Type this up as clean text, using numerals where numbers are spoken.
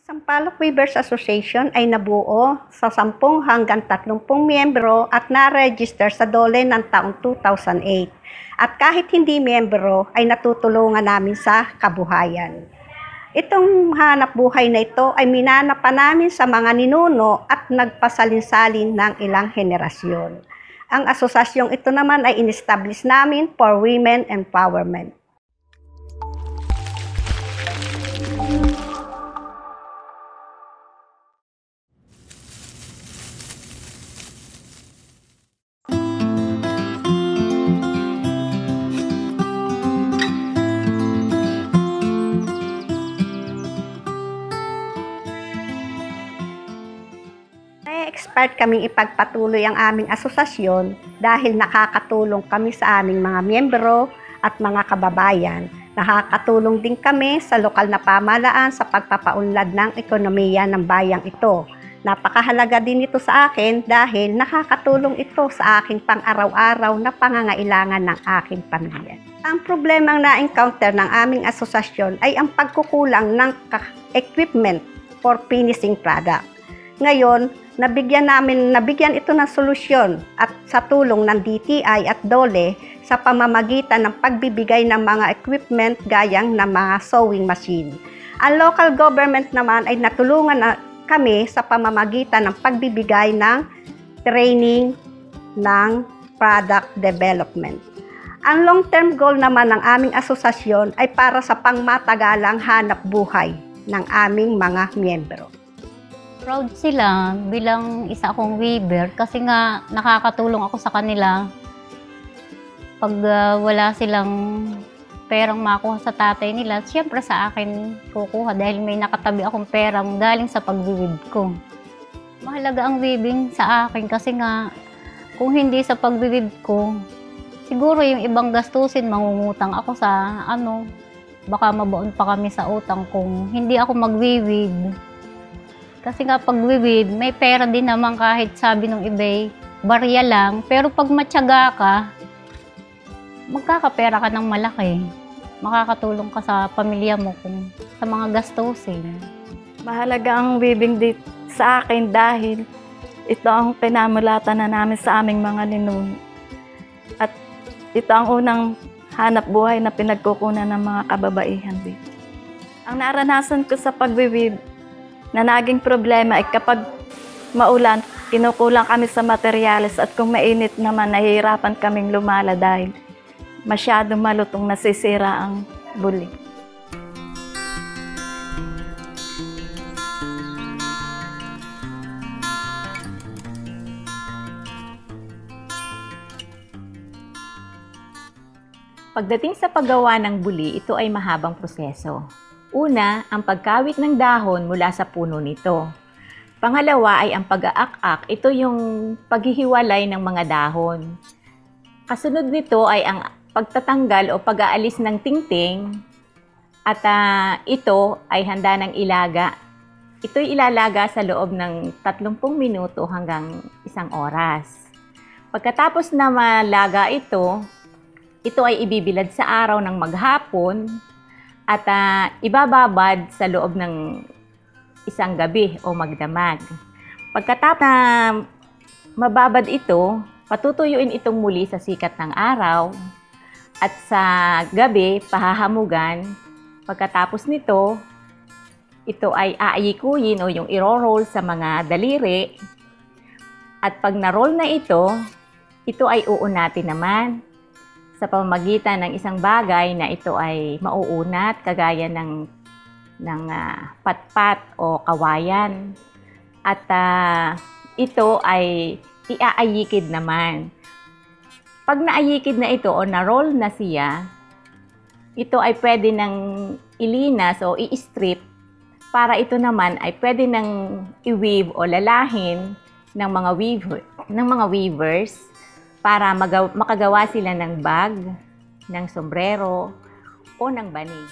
Sampaloc Weavers Association ay nabuo sa 10 hanggang 30 miyembro at na-register sa DOLE ng taong 2008. At kahit hindi miyembro ay natutulungan namin sa kabuhayan. Itong hanap buhay na ito ay minana pa namin sa mga ninuno at nagpasalin-salin ng ilang henerasyon. Ang asosasyong ito naman ay in-establish namin for women empowerment. Expert kaming ipagpatuloy ang aming asosasyon dahil nakakatulong kami sa aming mga miyembro at mga kababayan. Nakakatulong din kami sa lokal na pamahalaan sa pagpapaunlad ng ekonomiya ng bayang ito. Napakahalaga din ito sa akin dahil nakakatulong ito sa aking pang-araw-araw na pangangailangan ng aking pamilya. Ang problemang na-encounter ng aming asosasyon ay ang pagkukulang ng equipment for finishing product. Ngayon, nabigyan ito ng solusyon at sa tulong ng DTI at DOLE sa pamamagitan ng pagbibigay ng mga equipment gayang ng mga sewing machine. Ang local government naman ay natulungan na kami sa pamamagitan ng pagbibigay ng training ng product development. Ang long-term goal naman ng aming asosasyon ay para sa pangmatagalang hanap buhay ng aming mga miyembro. Proud sila bilang isa akong weaver kasi nga nakakatulong ako sa kanila pag wala silang perang makuha sa tatay nila. Siyempre sa akin kukuha dahil may nakatabi akong perang galing sa pagwiwid ko. Mahalaga ang weaving sa akin kasi nga kung hindi sa pagwiwid ko, siguro yung ibang gastusin mangungutang ako sa baka mabaon pa kami sa utang kung hindi ako magwiwid. Kasi nga pag-weave, may pera din naman kahit sabi ng iba, barya lang. Pero pag matyaga ka, magkakapera ka ng malaki. Makakatulong ka sa pamilya mo kung sa mga gastusin. Mahalaga ang weaving dito sa akin dahil ito ang pinamulatan na namin sa aming mga ninuno. At ito ang unang hanap buhay na pinagkukunan ng mga kababaihan dito. Ang naranasan ko sa pag-weave na naging problema ay kapag maulan, kinukulang kami sa materyales at kung mainit naman, nahihirapan kaming lumala dahil masyadong malutong nasisira ang buli. Pagdating sa paggawa ng buli, ito ay mahabang proseso. Una, ang pagkawit ng dahon mula sa puno nito. Pangalawa ay ang pag-aak-ak. Ito yung paghihiwalay ng mga dahon. Kasunod nito ay ang pagtatanggal o pag-aalis ng tingting. At ito ay handa ng ilaga. Ito'y ilalaga sa loob ng 30 minuto hanggang 1 oras. Pagkatapos na malaga ito ay ibibilad sa araw ng maghapon at ibababad sa loob ng 1 gabi o magdamag. Pagkatapos na mababad ito, patutuyuin itong muli sa sikat ng araw at sa gabi pahahamugan. Pagkatapos nito, ito ay aayikuyin o yung iro-roll sa mga daliri. At pag na-roll na ito ay uunatin naman sa pamamagitan ng isang bagay na ito ay mauunat kagaya ng patpat o kawayan. At ito ay iaayikid naman. Pag naayikid na ito o na-roll na siya, ito ay pwede nang ilinas o i-strip para ito naman ay pwede nang i-weave o lalahin ng mga weavers para makagawa sila ng bag, ng sombrero, o ng banig.